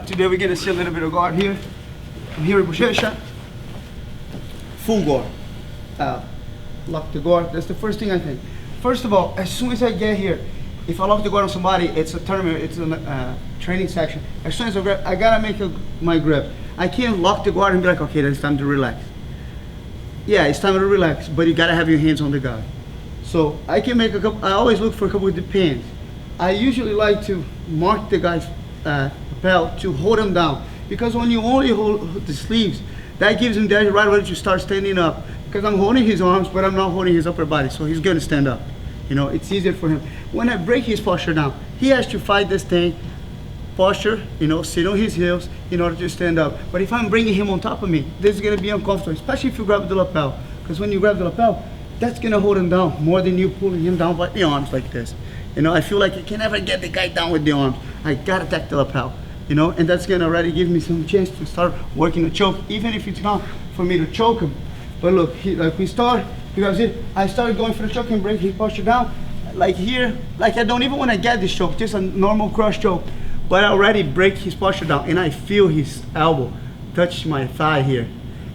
Today we're gonna see a little bit of guard here. I'm here with Buchecha. Full guard. Lock the guard. That's the first thing I think. First of all, as soon as I get here, if I lock the guard on somebody, it's a tournament, it's a training section. As soon as I grab, I gotta make my grip. I can't lock the guard and be like, okay, then it's time to relax. Yeah, it's time to relax, but you gotta have your hands on the guy. So I can make a couple, I always look for a couple of depends. I usually like to mark the guy's lapel to hold him down, because when you only hold the sleeves, that gives him the right away to start standing up, because I'm holding his arms but I'm not holding his upper body, so he's going to stand up. You know, it's easier for him. When I break his posture down, he has to fight this thing, posture, you know, sit on his heels in order to stand up. But if I'm bringing him on top of me, this is going to be uncomfortable, especially if you grab the lapel, because when you grab the lapel, that's going to hold him down more than you pulling him down by the arms like this. You know, I feel like I can never get the guy down with the arms. I gotta attack the lapel, you know, and that's gonna already give me some chance to start working a choke, even if it's not for me to choke him. But look, like we start, because I started going for the choke and break his posture down. Like here, like I don't even want to get this choke, just a normal crush choke. But I already break his posture down, and I feel his elbow touch my thigh here.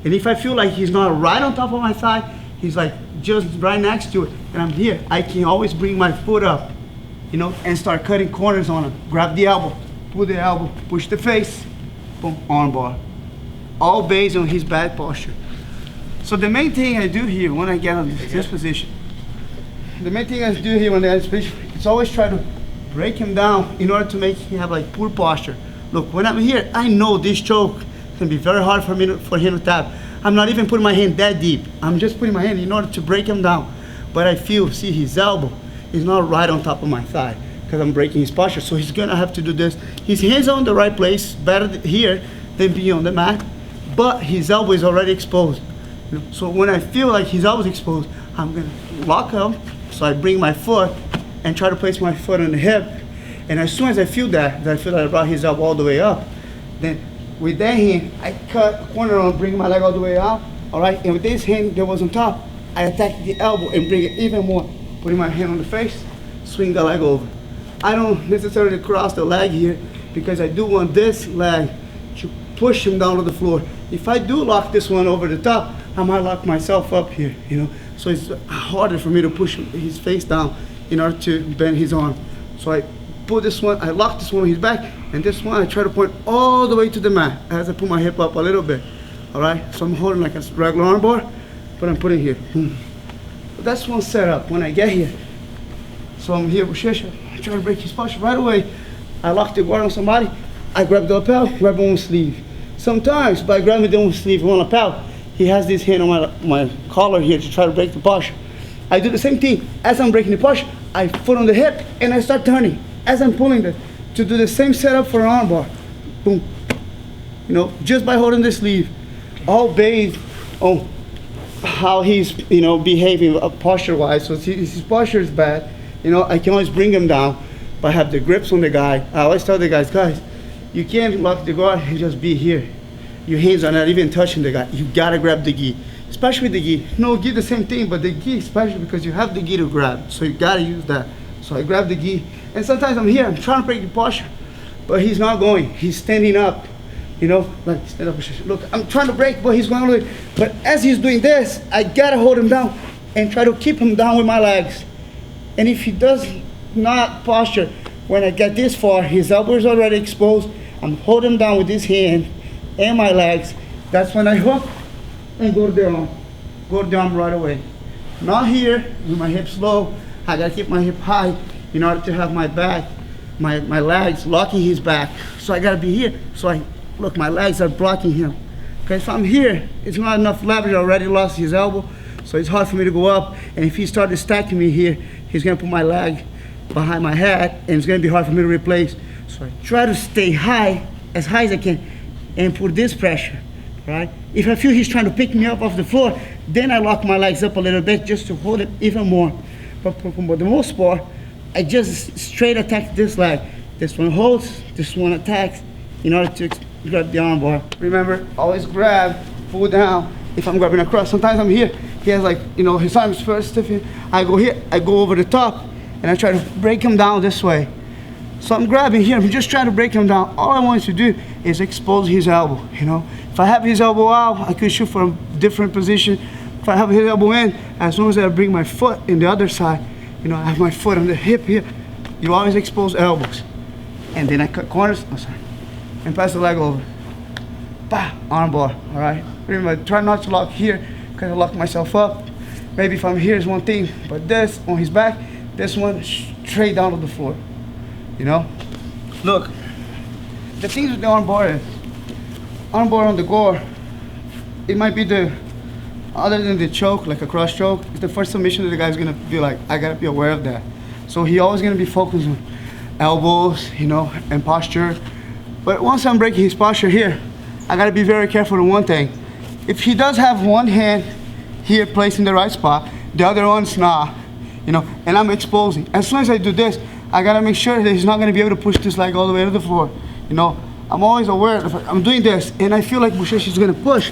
And if I feel like he's not right on top of my thigh, he's like just right next to it, and I'm here, I can always bring my foot up, you know, and start cutting corners on him. Grab the elbow, pull the elbow, push the face, boom, armbar. All based on his bad posture. So the main thing I do here when I get on this position, it's always try to break him down in order to make him have like poor posture. Look, when I'm here, I know this choke can be very hard for him to tap. I'm not even putting my hand that deep. I'm just putting my hand in order to break him down. But I feel, see his elbow is not right on top of my thigh, because I'm breaking his posture. So he's gonna have to do this. His hands are on the right place, better here than being on the mat, but his elbow is already exposed. You know? So when I feel like his elbow is exposed, I'm gonna lock him. So I bring my foot and try to place my foot on the hip. And as soon as I feel that I brought his elbow all the way up, then with that hand, I cut a corner on, bring my leg all the way out, all right? And with this hand that was on top, I attack the elbow and bring it even more. Putting my hand on the face, swing the leg over. I don't necessarily cross the leg here, because I do want this leg to push him down to the floor. If I do lock this one over the top, I might lock myself up here, you know? So it's harder for me to push his face down in order to bend his arm. So I pull this one, I lock this one on his back, and this one I try to point all the way to the mat as I put my hip up a little bit, all right? So I'm holding like a regular arm bar, but I'm putting here. That's one setup when I get here. So I'm here with Buchecha. I try to break his posture right away. I lock the guard on somebody. I grab the lapel, grab one sleeve. Sometimes by grabbing the one sleeve, one lapel, he has this hand on my collar here to try to break the posture. I do the same thing. As I'm breaking the posture, I foot on the hip and I start turning as I'm pulling it to do the same setup for an armbar. Boom. You know, just by holding the sleeve, all based on how he's, you know, behaving posture-wise. So if his posture is bad, you know, I can always bring him down, but I have the grips on the guy. I always tell the guys, you can't lock the guard and just be here. Your hands are not even touching the guy. You gotta grab the gi, especially the gi. No, gi the same thing, but the gi especially because you have the gi to grab, so you gotta use that. So I grab the gi, and sometimes I'm here, I'm trying to break the posture, but he's not going. He's standing up. You know, like stand up. Look, I'm trying to break, but he's going all the way. But as he's doing this, I gotta hold him down and try to keep him down with my legs. And if he does not posture, when I get this far, his elbow is already exposed. I'm holding him down with this hand and my legs. That's when I hook and go to the arm. Go to the arm right away. Not here, with my hips low. I gotta keep my hip high in order to have my back, my legs locking his back. So I gotta be here. So look, my legs are blocking him. Because if I'm here, it's not enough leverage. I already lost his elbow, so it's hard for me to go up. And if he started stacking me here, he's gonna put my leg behind my head, and it's gonna be hard for me to replace. So I try to stay high as I can, and put this pressure, right? If I feel he's trying to pick me up off the floor, then I lock my legs up a little bit just to hold it even more. But for the most part, I just straight attack this leg. This one holds, this one attacks in order to grab the armbar. Remember, always grab, pull down. If I'm grabbing across, sometimes I'm here. He has like, you know, his arms first stiff. I go here, I go over the top, and I try to break him down this way. So I'm grabbing here, I'm just trying to break him down. All I wanted to do is expose his elbow, you know. If I have his elbow out, I could shoot from a different position. If I have his elbow in, as long as I bring my foot in the other side, you know, I have my foot on the hip here, you always expose elbows. And then I cut corners, and pass the leg over. Bah, arm bar, all right? Remember, try not to lock here, because I lock myself up. Maybe if I'm here is one thing, but this, on his back, this one straight down to the floor, you know? Look, the things with the arm bar is, arm bar on the gore, it might be the, other than the choke, like a cross choke, it's the first submission that the guy's gonna be like, I gotta be aware of that. So he always gonna be focused on elbows, you know, and posture. But once I'm breaking his posture here, I gotta be very careful on one thing. If he does have one hand here placed in the right spot, the other one's not, you know, and I'm exposing. As soon as I do this, I gotta make sure that he's not gonna be able to push this leg all the way to the floor. You know, I'm always aware, if I'm doing this, and I feel like Buchecha is gonna push,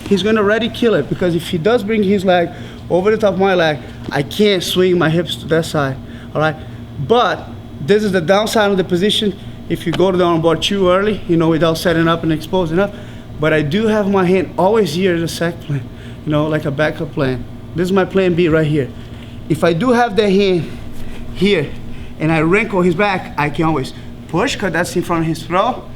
he's gonna already kill it, because if he does bring his leg over the top of my leg, I can't swing my hips to that side, all right? But this is the downside of the position. If you go to the armbar too early, you know, without setting up and exposing up, but I do have my hand always here as a sec plan, you know, like a backup plan. This is my plan B right here. If I do have the hand here and I wrinkle his back, I can always push, because that's in front of his throat,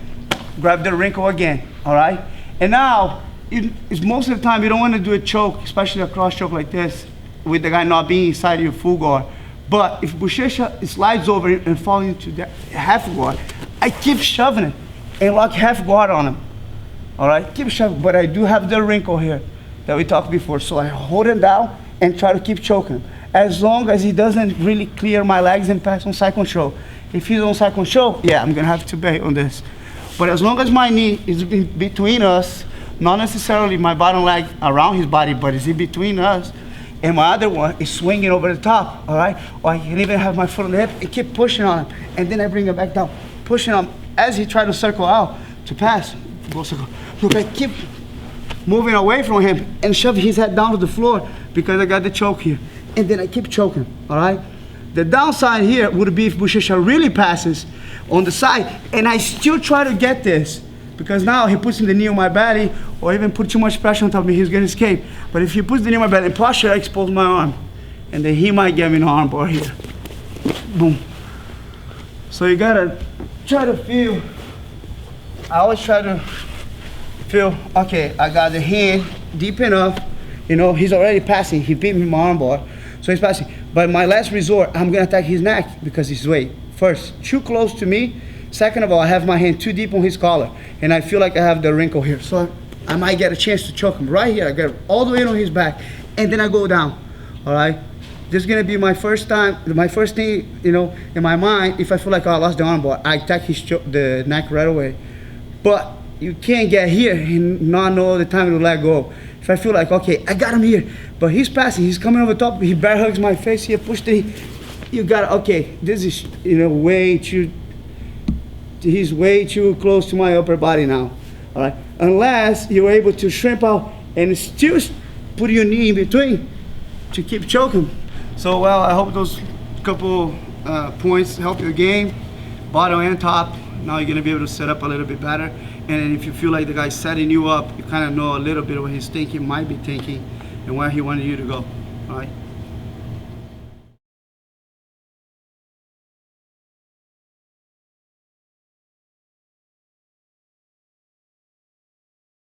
grab the wrinkle again, all right? And now, it's most of the time you don't want to do a choke, especially a cross choke like this, with the guy not being inside your full guard. But if Buchecha slides over and falls into that half guard, I keep shoving it and lock half guard on him. All right, keep shoving, but I do have the wrinkle here that we talked before. So I hold him down and try to keep choking him. As long as he doesn't really clear my legs and pass on side control. If he's on side control, yeah, I'm gonna have to bait on this. But as long as my knee is between us, not necessarily my bottom leg around his body, but is in between us, and my other one is swinging over the top, all right? Or I can even have my foot on the hip and keep pushing on him, and then I bring him back down, pushing him as he tries to circle out to pass. Go circle. Look, I keep moving away from him and shove his head down to the floor because I got the choke here. And then I keep choking, all right? The downside here would be if Buchecha really passes on the side, and I still try to get this, because now he puts in the knee on my belly, or even put too much pressure on top of me, he's gonna escape. But if he puts the knee on my belly and posture, I expose my arm, and then he might get me an arm bar here. Boom. So you gotta try to feel, I always try to feel, okay, I got the hand deep enough, you know, he's already passing, he beat me with my arm bar, so he's passing. But my last resort, I'm gonna attack his neck because his weight. First, too close to me. Second of all, I have my hand too deep on his collar, and I feel like I have the wrinkle here. So I might get a chance to choke him right here. I get all the way on his back, and then I go down, all right? This is gonna be my first time, my first thing, you know, in my mind, if I feel like, oh, I lost the arm bar, I attack the neck right away. But you can't get here and not know the time to let go. If I feel like, okay, I got him here, but he's passing, he's coming over top, he bear hugs my face here, push the, you got, okay, this is, you know, way too, he's way too close to my upper body now, all right? Unless you're able to shrimp out and still put your knee in between to keep choking. So, well, I hope those couple points help your game, bottom and top. Now you're gonna be able to set up a little bit better. And if you feel like the guy's setting you up, you kind of know a little bit of what he's thinking, might be thinking, and where he wanted you to go, all right?